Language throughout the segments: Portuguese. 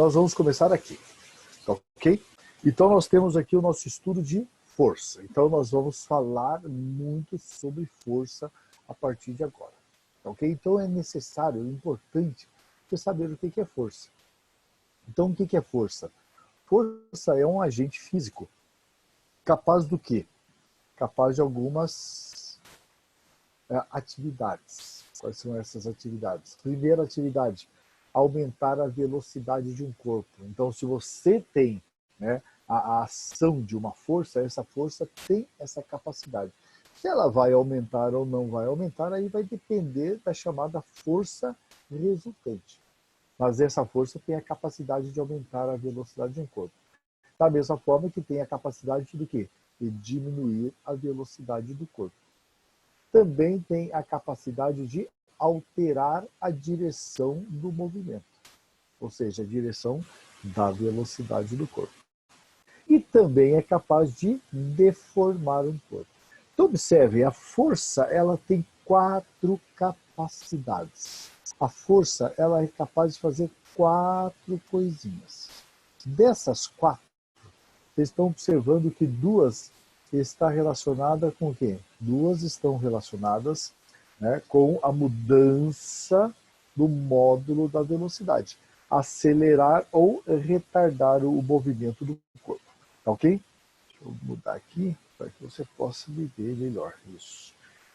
nós vamos começar aqui, ok? Então nós temos aqui o nosso estudo de força. Então nós vamos falar muito sobre força a partir de agora, ok? Então é necessário, é importante você saber o que é força. Então o que é força? Força é um agente físico capaz do quê? Capaz de algumas atividades. Quais são essas atividades? Primeira atividade, aumentar a velocidade de um corpo. Então, se você tem, né, a ação de uma força, essa força tem essa capacidade. Se ela vai aumentar ou não vai aumentar, aí vai depender da chamada força resultante. Mas essa força tem a capacidade de aumentar a velocidade de um corpo. Da mesma forma que tem a capacidade de quê? De diminuir a velocidade do corpo. Também tem a capacidade de alterar a direção do movimento, ou seja, a direção da velocidade do corpo. E também é capaz de deformar um corpo. Então, observe, a força ela tem 4 capacidades. A força ela é capaz de fazer 4 coisinhas. Dessas 4, vocês estão observando que 2 está relacionada com o quê? 2 estão relacionadas, né, com a mudança do módulo da velocidade. Acelerar ou retardar o movimento do corpo. Tá ok? Deixa eu mudar aqui para que você possa me ver melhor. Isso.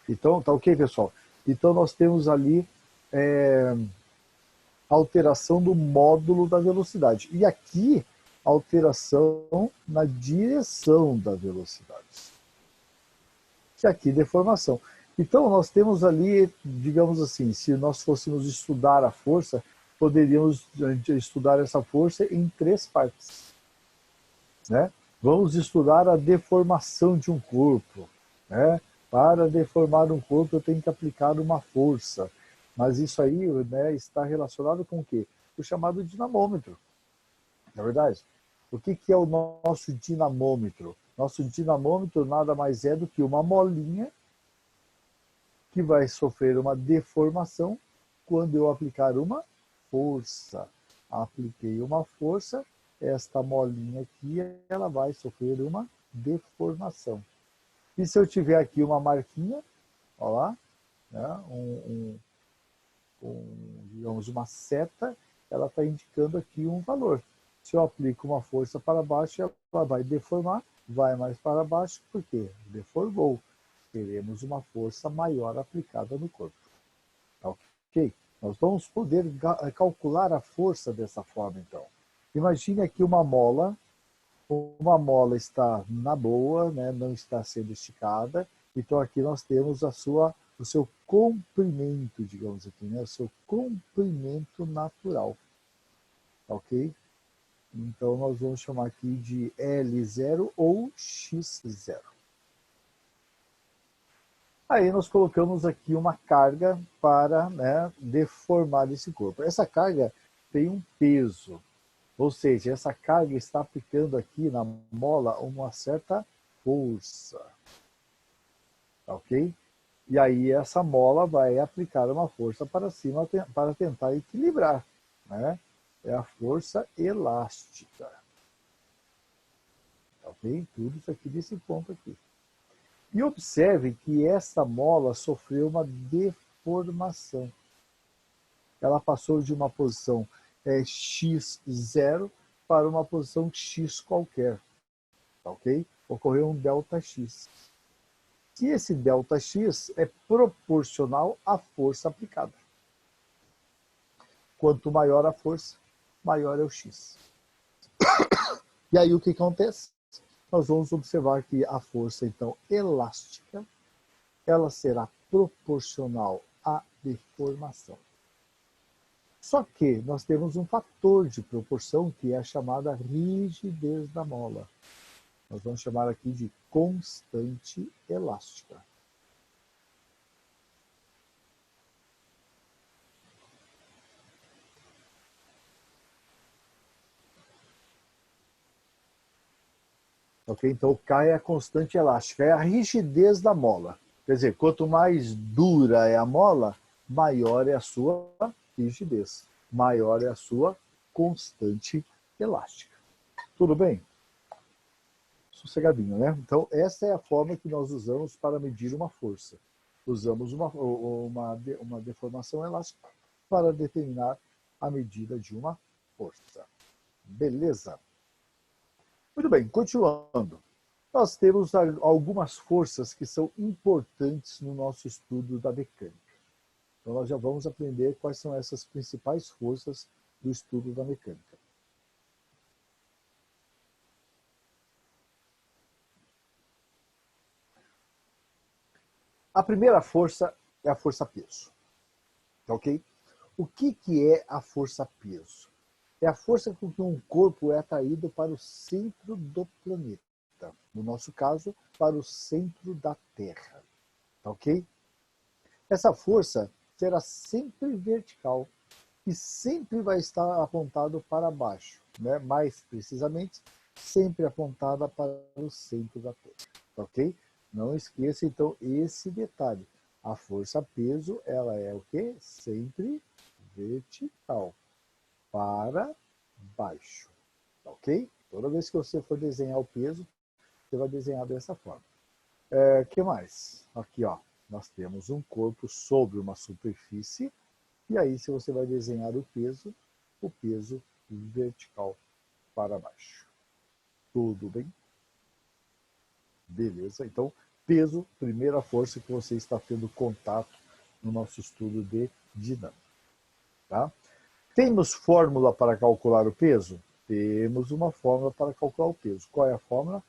Então, tá ok, pessoal? Então, nós temos ali a alteração do módulo da velocidade. E aqui, alteração na direção da velocidade. E aqui, deformação. Então, nós temos ali, digamos assim, se nós fôssemos estudar a força, poderíamos estudar essa força em 3 partes. Né? Vamos estudar a deformação de um corpo. Né? Para deformar um corpo, eu tenho que aplicar uma força. Mas isso aí, né, está relacionado com o quê? O chamado dinamômetro. Na verdade, o que é o nosso dinamômetro? Nosso dinamômetro nada mais é do que uma molinha que vai sofrer uma deformação quando eu aplicar uma força. Apliquei uma força, esta molinha aqui ela vai sofrer uma deformação. E se eu tiver aqui uma marquinha, olha lá, né, digamos uma seta, ela está indicando aqui um valor. Se eu aplico uma força para baixo, ela vai deformar, vai mais para baixo, por quê? Deformou. Teremos uma força maior aplicada no corpo. Ok? Nós vamos poder calcular a força dessa forma, então. Imagine aqui uma mola está na boa, né, não está sendo esticada, então aqui nós temos o seu comprimento, digamos aqui, né, o seu comprimento natural. Ok? Então, nós vamos chamar aqui de L0 ou X0. Aí nós colocamos aqui uma carga para, né, deformar esse corpo. Essa carga tem um peso, ou seja, essa carga está aplicando aqui na mola uma certa força. Ok? E aí essa mola vai aplicar uma força para cima para tentar equilibrar, né? É a força elástica. Ok? Tudo isso aqui desse ponto aqui. E observe que essa mola sofreu uma deformação. Ela passou de uma posição x0 para uma posição x qualquer. Ok? Ocorreu um ΔX. E esse ΔX é proporcional à força aplicada. Quanto maior a força, maior é o x. E aí o que acontece? Nós vamos observar que a força, então, elástica, ela será proporcional à deformação. Só que nós temos um fator de proporção que é a chamada rigidez da mola. Nós vamos chamar aqui de constante elástica. Ok? Então, o K é a constante elástica, é a rigidez da mola. Quer dizer, quanto mais dura é a mola, maior é a sua rigidez, maior é a sua constante elástica. Tudo bem? Sossegadinho, né? Então, essa é a forma que nós usamos para medir uma força. Usamos uma deformação elástica para determinar a medida de uma força. Beleza? Muito bem, continuando. Nós temos algumas forças que são importantes no nosso estudo da mecânica. Então, nós já vamos aprender quais são essas principais forças do estudo da mecânica. A primeira força é a força-peso. Ok? O que é a força-peso? É a força com que um corpo é atraído para o centro do planeta. No nosso caso, para o centro da Terra. Ok? Essa força será sempre vertical e sempre vai estar apontado para baixo, né? Mais precisamente, sempre apontada para o centro da Terra. Ok? Não esqueça, então, esse detalhe. A força-peso, ela é o quê? Sempre vertical, para baixo. Ok? Toda vez que você for desenhar o peso, você vai desenhar dessa forma. Que mais? Aqui, ó, nós temos um corpo sobre uma superfície, e aí, se você vai desenhar o peso vertical para baixo. Tudo bem? Beleza, então, peso, primeira força que você está tendo contato no nosso estudo de dinâmica. Tá? Temos fórmula para calcular o peso? Temos uma fórmula para calcular o peso. Qual é a fórmula?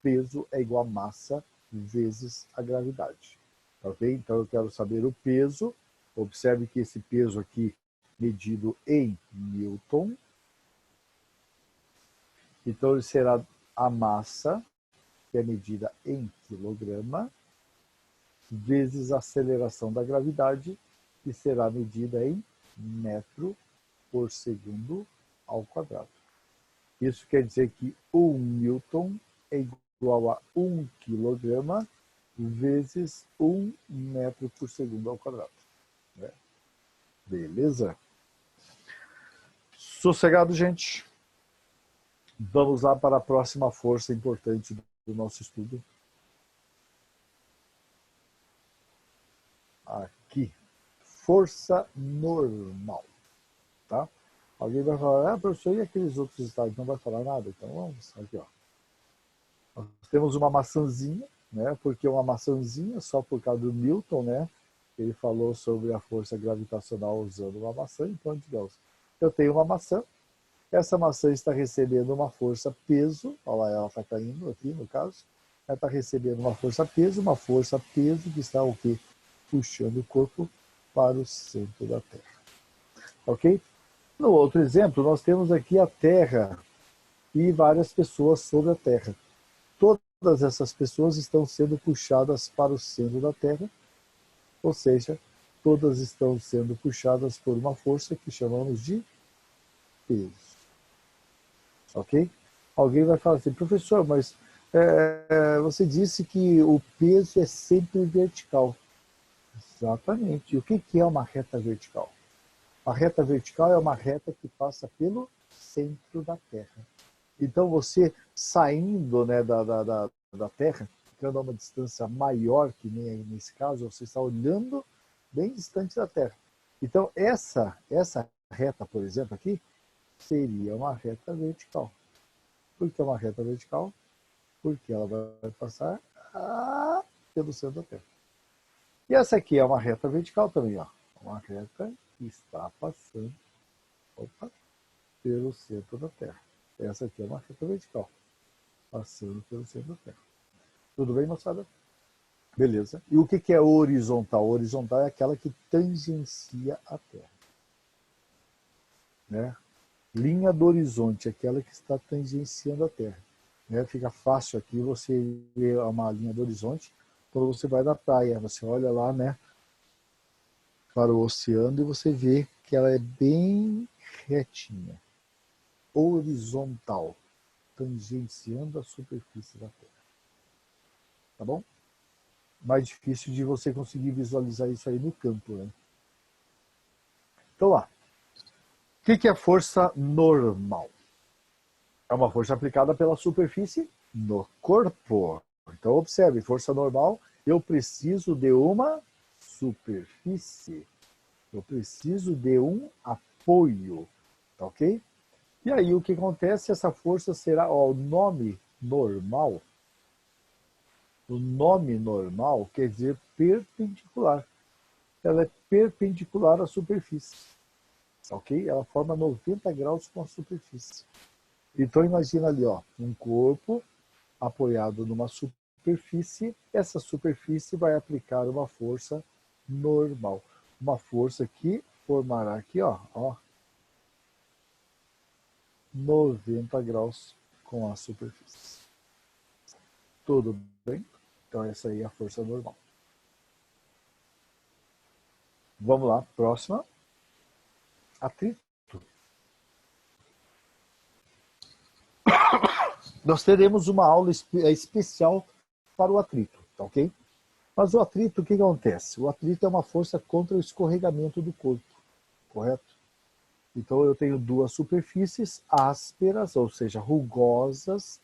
Peso é igual a massa vezes a gravidade. Ok? Então, eu quero saber o peso. Observe que esse peso aqui, medido em Newton. Então, ele será a massa, que é medida em quilograma, vezes a aceleração da gravidade, que será medida em metro por segundo ao quadrado. Isso quer dizer que 1 Newton é igual a 1 quilograma vezes 1 metro por segundo ao quadrado. Né? Beleza? Sossegado, gente? Vamos lá para a próxima força importante do nosso estudo. Aqui. Força normal. Tá? Alguém vai falar, professor, e aqueles outros estados? Não vai falar nada? Então vamos, aqui, ó. Nós temos uma maçãzinha, né? Porque uma maçãzinha, só por causa do Newton, né? Ele falou sobre a força gravitacional usando uma maçã, então, digamos, eu tenho uma maçã, essa maçã está recebendo uma força peso, olha lá, ela está caindo aqui, no caso, ela está recebendo uma força peso que está o quê? Puxando o corpo para o centro da Terra. Ok? No outro exemplo, nós temos aqui a Terra e várias pessoas sobre a Terra. Todas essas pessoas estão sendo puxadas para o centro da Terra, ou seja, todas estão sendo puxadas por uma força que chamamos de peso. Ok? Alguém vai falar assim, professor, mas você disse que o peso é sempre vertical. Exatamente. E o que é uma reta vertical? A reta vertical é uma reta que passa pelo centro da Terra. Então, você saindo, né, da Terra, ficando a uma distância maior, que nem nesse caso, você está olhando bem distante da Terra. Então, essa reta, por exemplo, aqui, seria uma reta vertical. Por que uma reta vertical? Porque ela vai passar pelo centro da Terra. E essa aqui é uma reta vertical também, ó. Uma reta que está passando pelo centro da Terra. Essa aqui é uma reta vertical, passando pelo centro da Terra. Tudo bem, moçada? Beleza. E o que é horizontal? Horizontal é aquela que tangencia a Terra. Né? Linha do horizonte, aquela que está tangenciando a Terra. Né? Fica fácil aqui você ver uma linha do horizonte quando você vai na praia. Você olha lá, né, para o oceano e você vê que ela é bem retinha. Horizontal, tangenciando a superfície da Terra. Tá bom? Mais difícil de você conseguir visualizar isso aí no campo, né? Então, lá. que é força normal? É uma força aplicada pela superfície no corpo. Então, observe, força normal, eu preciso de uma superfície. Eu preciso de um apoio, tá ok? E aí, o que acontece? Essa força será, ó, o nome normal. O nome normal quer dizer perpendicular. Ela é perpendicular à superfície, ok? Ela forma 90 graus com a superfície. Então, imagina ali, ó, um corpo apoiado numa superfície. Essa superfície vai aplicar uma força normal. Uma força que formará aqui, ó 90 graus com a superfície. Tudo bem? Então, essa aí é a força normal. Vamos lá, próxima. Atrito. Nós teremos uma aula especial para o atrito, tá ok? Mas o atrito, o que acontece? O atrito é uma força contra o escorregamento do corpo, correto? Então eu tenho duas superfícies ásperas, ou seja, rugosas,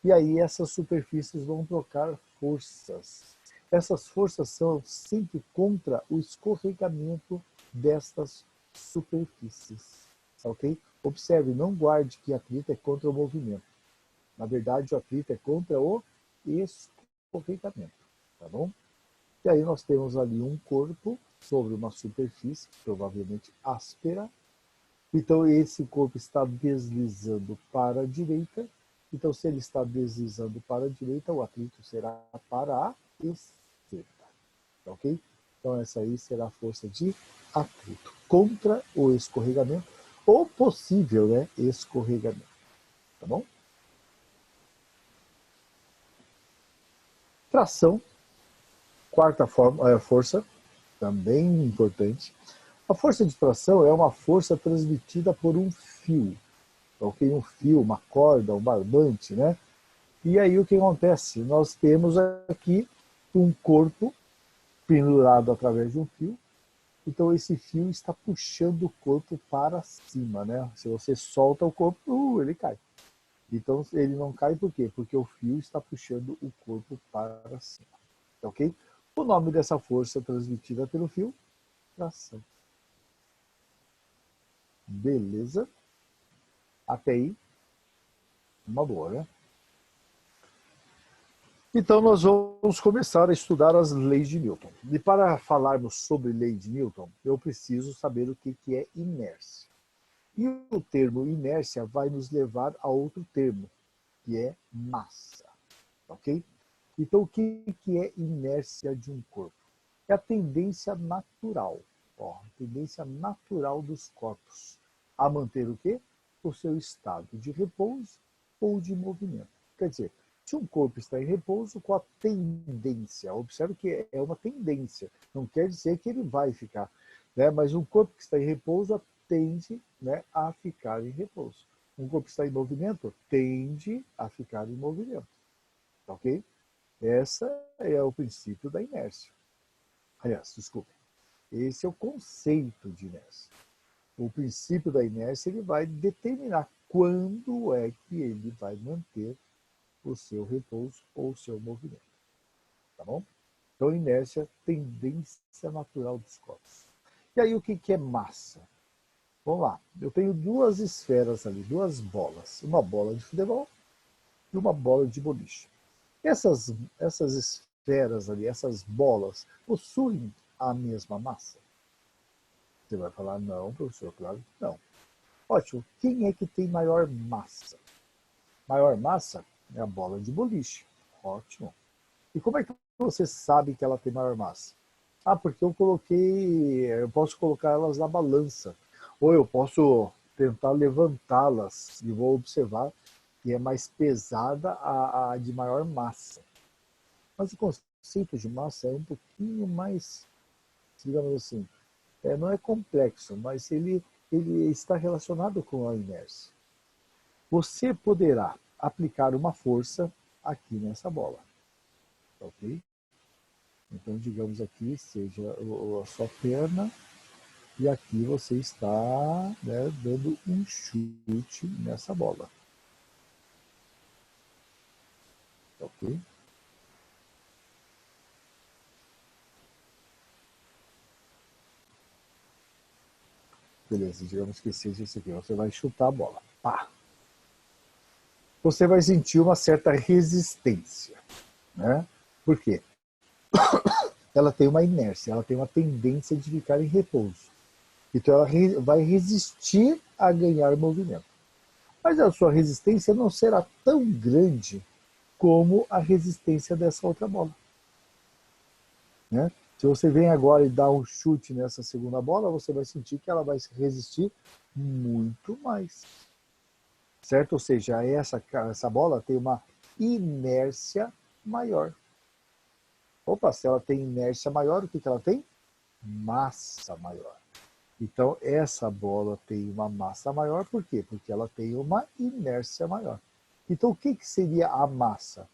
e aí essas superfícies vão trocar forças. Essas forças são sempre contra o escorregamento destas superfícies, ok? Observe, não guarde que atrito é contra o movimento. Na verdade, o atrito é contra o escorregamento, tá bom? E aí nós temos ali um corpo sobre uma superfície, provavelmente áspera. Então esse corpo está deslizando para a direita. Então se ele está deslizando para a direita, o atrito será para a esquerda, ok? Então essa aí será a força de atrito contra o escorregamento, ou possível, né, escorregamento, tá bom? Tração, quarta força, também importante. A força de tração é uma força transmitida por um fio, ok? Um fio, uma corda, um barbante, né? E aí o que acontece? Nós temos aqui um corpo pendurado através de um fio, então esse fio está puxando o corpo para cima, né? Se você solta o corpo, ele cai. Então ele não cai por quê? Porque o fio está puxando o corpo para cima, ok? O nome dessa força transmitida pelo fio? Tração. Beleza? Até aí, uma boa, né? Então nós vamos começar a estudar as leis de Newton. E para falarmos sobre lei de Newton, eu preciso saber o que é inércia. E o termo inércia vai nos levar a outro termo, que é massa, ok? Então o que é inércia de um corpo? É a tendência natural, ó, a tendência natural dos corpos a manter o quê? O seu estado de repouso ou de movimento. Quer dizer, se um corpo está em repouso, com a tendência, observe que é uma tendência, não quer dizer que ele vai ficar, né? Mas um corpo que está em repouso tende, né, a ficar em repouso. Um corpo que está em movimento tende a ficar em movimento, ok? Esse é o princípio da inércia. Aliás, desculpe, esse é o conceito de inércia. O princípio da inércia ele vai determinar quando é que ele vai manter o seu repouso ou o seu movimento. Tá bom? Então, inércia, tendência natural dos corpos. E aí, o que é massa? Vamos lá. Eu tenho duas esferas ali, duas bolas. Uma bola de futebol e uma bola de boliche. Essas esferas ali, essas bolas, possuem a mesma massa? Você vai falar, não, professor, claro que não. Ótimo. Quem é que tem maior massa? Maior massa é a bola de boliche. Ótimo. E como é que você sabe que ela tem maior massa? Ah, porque eu posso colocar elas na balança. Ou eu posso tentar levantá-las e vou observar que é mais pesada a de maior massa. Mas o conceito de massa é um pouquinho mais, digamos assim, não é complexo, mas ele está relacionado com a inércia. Você poderá aplicar uma força aqui nessa bola, ok? Então, digamos aqui, seja a sua perna, E aqui você está, né, dando um chute nessa bola. Ok? Beleza, digamos que seja isso aqui. Você vai chutar a bola. Pá! Você vai sentir uma certa resistência, né? Por quê? Ela tem uma inércia, ela tem uma tendência de ficar em repouso. Então ela vai resistir a ganhar movimento. Mas a sua resistência não será tão grande como a resistência dessa outra bola, né? Se você vem agora e dá um chute nessa segunda bola, você vai sentir que ela vai resistir muito mais. Certo? Ou seja, essa bola tem uma inércia maior. Opa, se ela tem inércia maior, o que ela tem? Massa maior. Então, essa bola tem uma massa maior, por quê? Porque ela tem uma inércia maior. Então, o que seria a massa?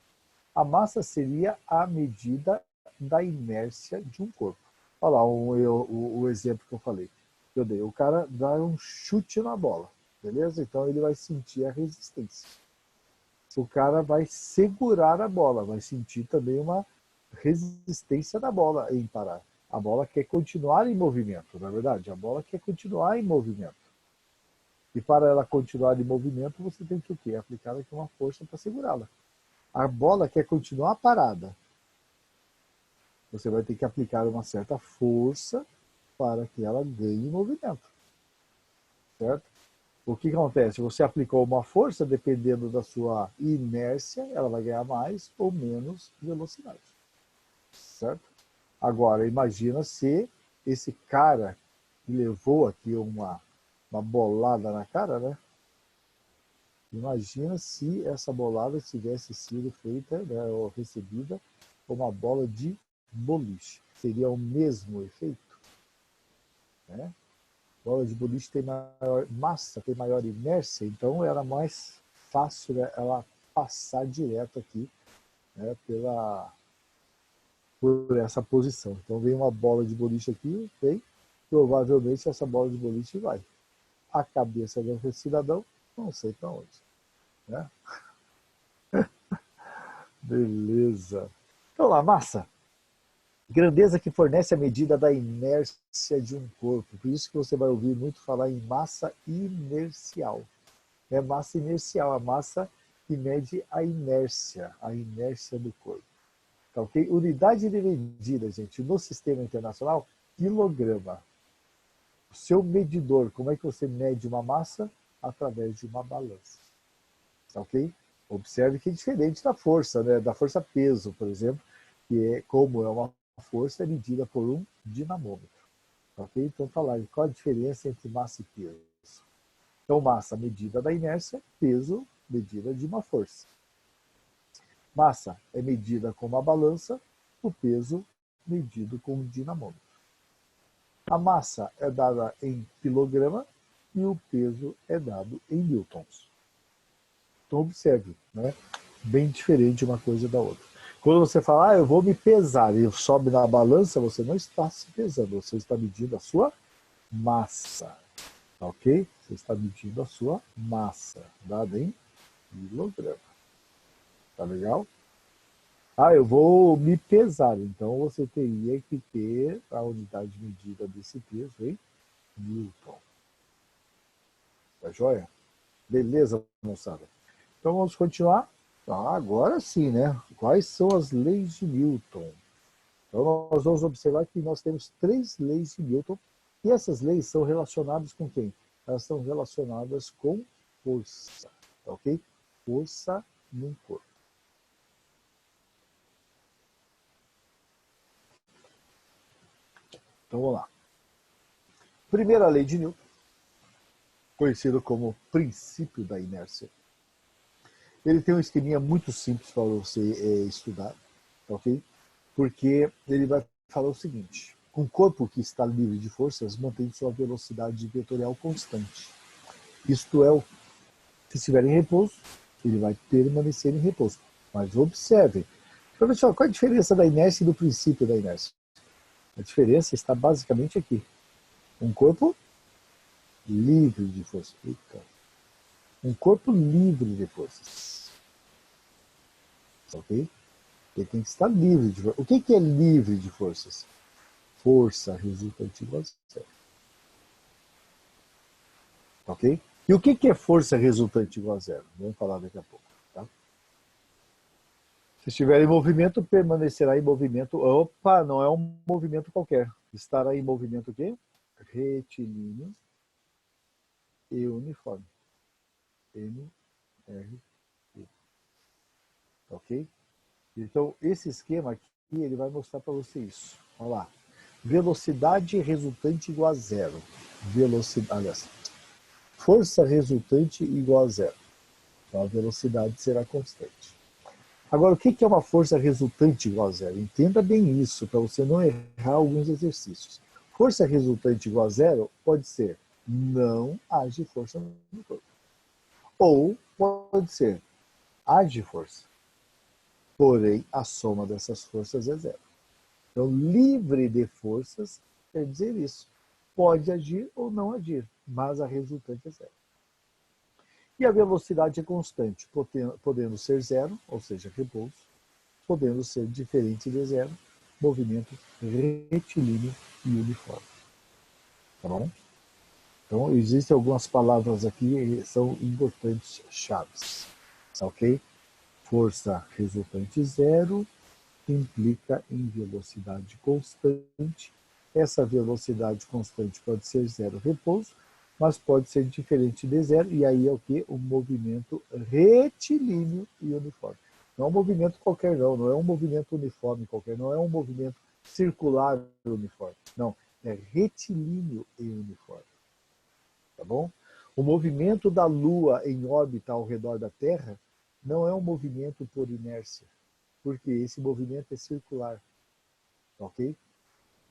A massa seria a medida da inércia de um corpo. Olha lá o exemplo que eu falei. Eu dei. O cara dá um chute na bola, beleza? Então, ele vai sentir a resistência. O cara vai segurar a bola, vai sentir também uma resistência da bola em parar. A bola quer continuar em movimento, não é verdade? A bola quer continuar em movimento. E para ela continuar em movimento, você tem que o quê? Aplicar aqui uma força para segurá-la. A bola quer continuar parada. Você vai ter que aplicar uma certa força para que ela ganhe movimento. Certo? O que acontece? Você aplicou uma força, dependendo da sua inércia, ela vai ganhar mais ou menos velocidade. Certo? Agora, imagina se esse cara que levou aqui uma bolada na cara, né? Imagina se essa bolada tivesse sido feita, né, ou recebida com uma bola de boliche. Seria o mesmo efeito, né? Bola de boliche tem maior massa, tem maior inércia, então era mais fácil, né, ela passar direto aqui, né, por essa posição. Então vem uma bola de boliche aqui, vem, provavelmente essa bola de boliche vai. A cabeça do cidadão, não sei para onde. Né? Beleza. Então lá, massa. Grandeza que fornece a medida da inércia de um corpo. Por isso que você vai ouvir muito falar em massa inercial. É massa inercial, a massa que mede a inércia do corpo. Tá, ok? Unidade de medida, gente, no sistema internacional, quilograma. O seu medidor, como é que você mede uma massa? Através de uma balança. Tá, ok? Observe que é diferente da força, né? Da força-peso, por exemplo, que é como é uma força é medida por um dinamômetro. Ok? Então, falar qual a diferença entre massa e peso. Então, massa, medida da inércia, peso, medida de uma força. Massa é medida com uma balança, o peso medido com um dinamômetro. A massa é dada em quilograma e o peso é dado em newtons. Então, observe, né? Bem diferente uma coisa da outra. Quando você fala, eu vou me pesar, e sobe na balança, você não está se pesando, você está medindo a sua massa. Tá, ok? Você está medindo a sua massa, dada em quilograma. Tá legal? Eu vou me pesar, então você teria que ter a unidade de medida desse peso em newton. Tá joia? Beleza, moçada? Então vamos continuar. Agora sim, né? Quais são as leis de Newton? Então nós vamos observar que nós temos 3 leis de Newton e essas leis são relacionadas com quem? Elas são relacionadas com força, tá, ok? Força num corpo. Então vamos lá. Primeira lei de Newton, conhecido como princípio da inércia. Ele tem um esqueminha muito simples para você estudar, ok? Porque ele vai falar o seguinte: um corpo que está livre de forças mantém sua velocidade vetorial constante. Isto é, se estiver em repouso, ele vai permanecer em repouso. Mas observe, professor, qual é a diferença da inércia e do princípio da inércia? A diferença está basicamente aqui. Um corpo livre de forças. Um corpo livre de forças. Ok? Ele tem que estar livre de forças. O que é livre de forças? Força resultante igual a zero. Ok? E o que é força resultante igual a zero? Vamos falar daqui a pouco. Tá? Se estiver em movimento, permanecerá em movimento. Opa, não é um movimento qualquer. Estará em movimento o quê? Retilíneo e uniforme. M, R, E. Ok? Então, esse esquema aqui, ele vai mostrar para você isso. Olha lá. Velocidade resultante igual a zero. Velocidade, aliás, força resultante igual a zero. Então, a velocidade será constante. Agora, o que é uma força resultante igual a zero? Entenda bem isso, para você não errar alguns exercícios. Força resultante igual a zero pode ser não age força no corpo. Ou pode ser age força. Porém, a soma dessas forças é zero. Então, livre de forças quer dizer isso. Pode agir ou não agir, mas a resultante é zero. E a velocidade é constante, podendo ser zero, ou seja, repouso, podendo ser diferente de zero, movimento retilíneo e uniforme. Tá bom? Então, existem algumas palavras aqui que são importantes, chaves. Ok? Força resultante zero implica em velocidade constante. Essa velocidade constante pode ser zero repouso, mas pode ser diferente de zero, e aí é o que? O movimento retilíneo e uniforme. Não é um movimento qualquer não é um movimento uniforme qualquer, não é um movimento circular uniforme, não, é retilíneo e uniforme. Tá bom? O movimento da Lua em órbita ao redor da Terra não é um movimento por inércia, porque esse movimento é circular, ok?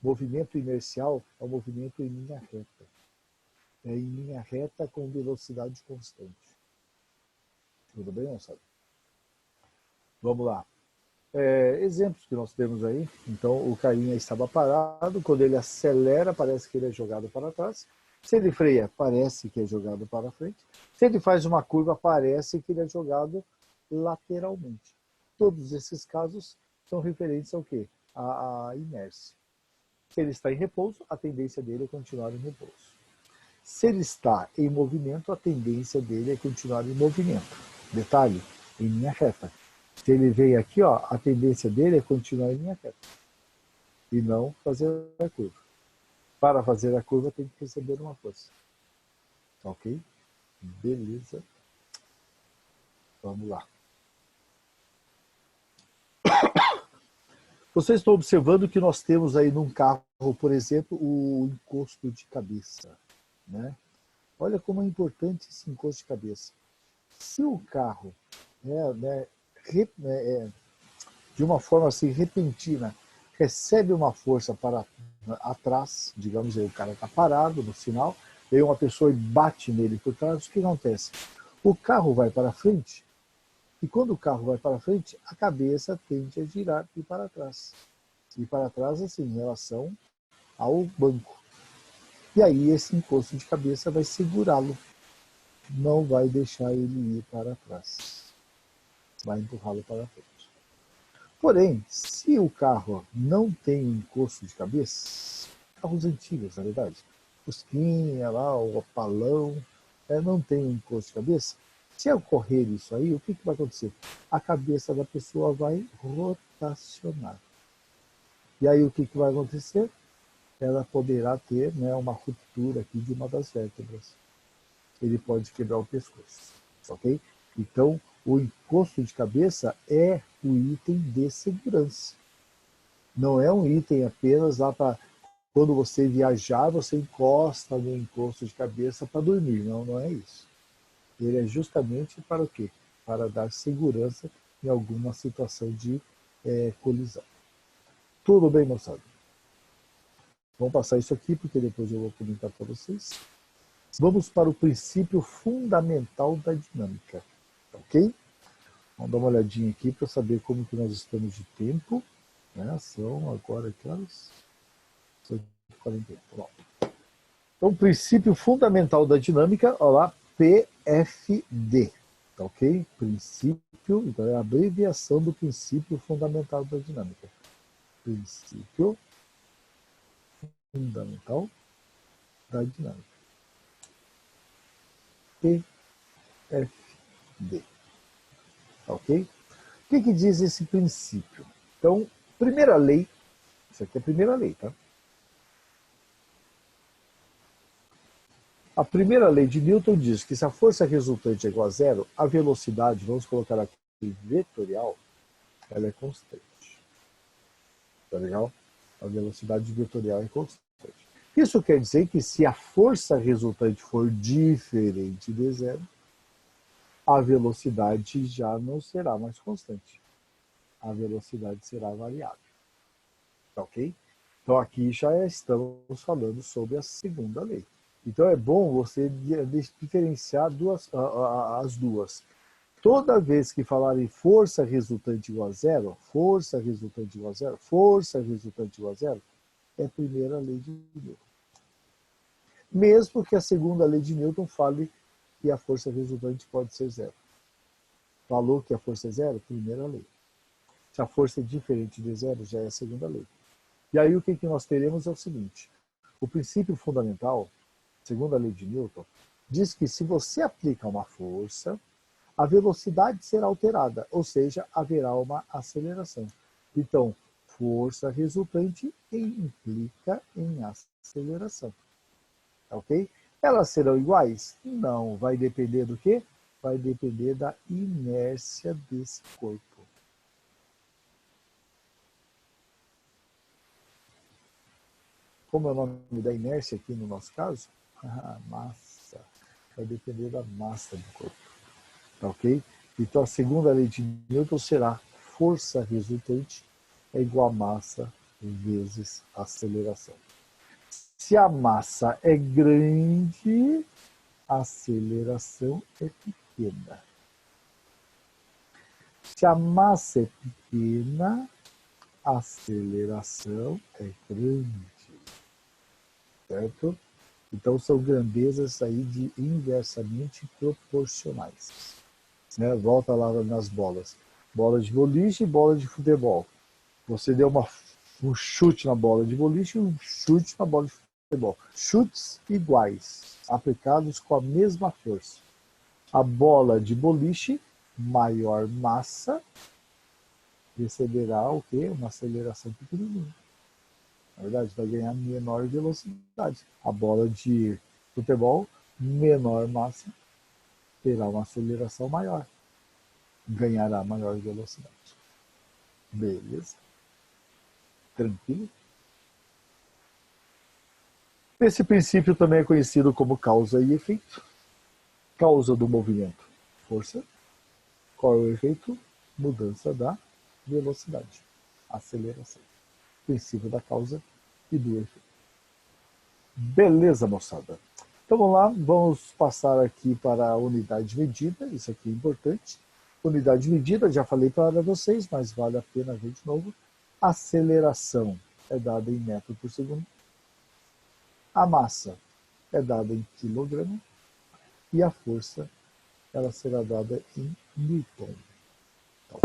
Movimento inercial é um movimento em linha reta. É em linha reta com velocidade constante. Tudo bem, moçada? Vamos lá. Exemplos que nós temos aí. Então, o carinha estava parado. Quando ele acelera, parece que ele é jogado para trás. Se ele freia, parece que é jogado para frente. Se ele faz uma curva, parece que ele é jogado lateralmente. Todos esses casos são referentes ao quê? À inércia. Se ele está em repouso, a tendência dele é continuar em repouso. Se ele está em movimento, a tendência dele é continuar em movimento. Detalhe, em linha reta. Se ele vem aqui, ó, a tendência dele é continuar em linha reta e não fazer a curva. Para fazer a curva tem que receber uma força. Ok? Beleza. Vamos lá. Vocês estão observando que nós temos aí num carro, por exemplo, o encosto de cabeça, né? Olha como é importante esse encosto de cabeça. Se o carro, de uma forma assim repentina, recebe uma força para atrás, digamos aí, o cara está parado no sinal, veio uma pessoa e bate nele por trás, o que acontece? O carro vai para frente, e quando o carro vai para frente, a cabeça tende a girar e para trás. E para trás, assim, em relação ao banco. E aí esse encosto de cabeça vai segurá-lo, não vai deixar ele ir para trás, vai empurrá-lo para frente. Porém, se o carro não tem encosto de cabeça, carros antigos, na verdade, Fusquinha lá, o Opalão, não tem encosto de cabeça, se ocorrer isso aí, o que vai acontecer? A cabeça da pessoa vai rotacionar. E aí o que vai acontecer? Ela poderá ter, né, uma ruptura aqui de uma das vértebras. Ele pode quebrar o pescoço, ok? Então, o encosto de cabeça é o item de segurança. Não é um item apenas lá para quando você viajar, você encosta no encosto de cabeça para dormir. Não, não é isso. Ele é justamente para o quê? Para dar segurança em alguma situação de colisão. Tudo bem, moçada? Vamos passar isso aqui, porque depois eu vou comentar para vocês. Vamos para o princípio fundamental da dinâmica, ok? Vamos dar uma olhadinha aqui para saber como que nós estamos de tempo. Né? São agora aquelas 48. Bom, Então, o princípio fundamental da dinâmica, olha lá, PFD, tá ok? Princípio, então é a abreviação do princípio fundamental da dinâmica. Princípio fundamental da dinâmica. PFD, tá ok? O que diz esse princípio? Então, primeira lei, isso aqui é a primeira lei, tá? A primeira lei de Newton diz que se a força resultante é igual a zero, a velocidade, vamos colocar aqui vetorial, ela é constante. Tá legal? A velocidade vetorial é constante. Isso quer dizer que se a força resultante for diferente de zero, a velocidade já não será mais constante. A velocidade será variável. Tá ok? Então aqui já estamos falando sobre a segunda lei. Então é bom você diferenciar as duas. Toda vez que falarem força resultante igual a zero, força resultante igual a zero, força resultante igual a zero, é a primeira lei de Newton. Mesmo que a segunda lei de Newton fale que a força resultante pode ser zero. Falou que a força é zero, primeira lei. Se a força é diferente de zero, já é a segunda lei. E aí o que nós teremos é o seguinte: o princípio fundamental, segundo a lei de Newton, diz que se você aplica uma força, a velocidade será alterada, ou seja, haverá uma aceleração. Então, força resultante implica em aceleração. Ok? Elas serão iguais? Não. Vai depender do quê? Vai depender da inércia desse corpo. Como é o nome da inércia aqui no nosso caso? Massa. Vai depender da massa do corpo. Tá ok? Então a segunda lei de Newton será força resultante é igual a massa vezes aceleração. Se a massa é grande, a aceleração é pequena. Se a massa é pequena, a aceleração é grande. Certo? Então são grandezas aí de inversamente proporcionais. Né? Volta lá nas bolas. Bola de boliche e bola de futebol. Você deu um chute na bola de boliche e um chute na bola de futebol. Chutes iguais, aplicados com a mesma força. A bola de boliche, maior massa, receberá o quê? Uma aceleração pequenininha. Na verdade, vai ganhar menor velocidade. A bola de futebol, menor massa, terá uma aceleração maior. Ganhará maior velocidade. Beleza? Tranquilo? Esse princípio também é conhecido como causa e efeito. Causa do movimento, força. Qual é o efeito? Mudança da velocidade, aceleração. Princípio da causa e do efeito. Beleza, moçada? Então vamos lá, vamos passar aqui para a unidade de medida, isso aqui é importante. Unidade de medida, já falei para vocês, mas vale a pena ver de novo. Aceleração é dada em metro por segundo. A massa é dada em quilograma. E a força, ela será dada em Newton. Então.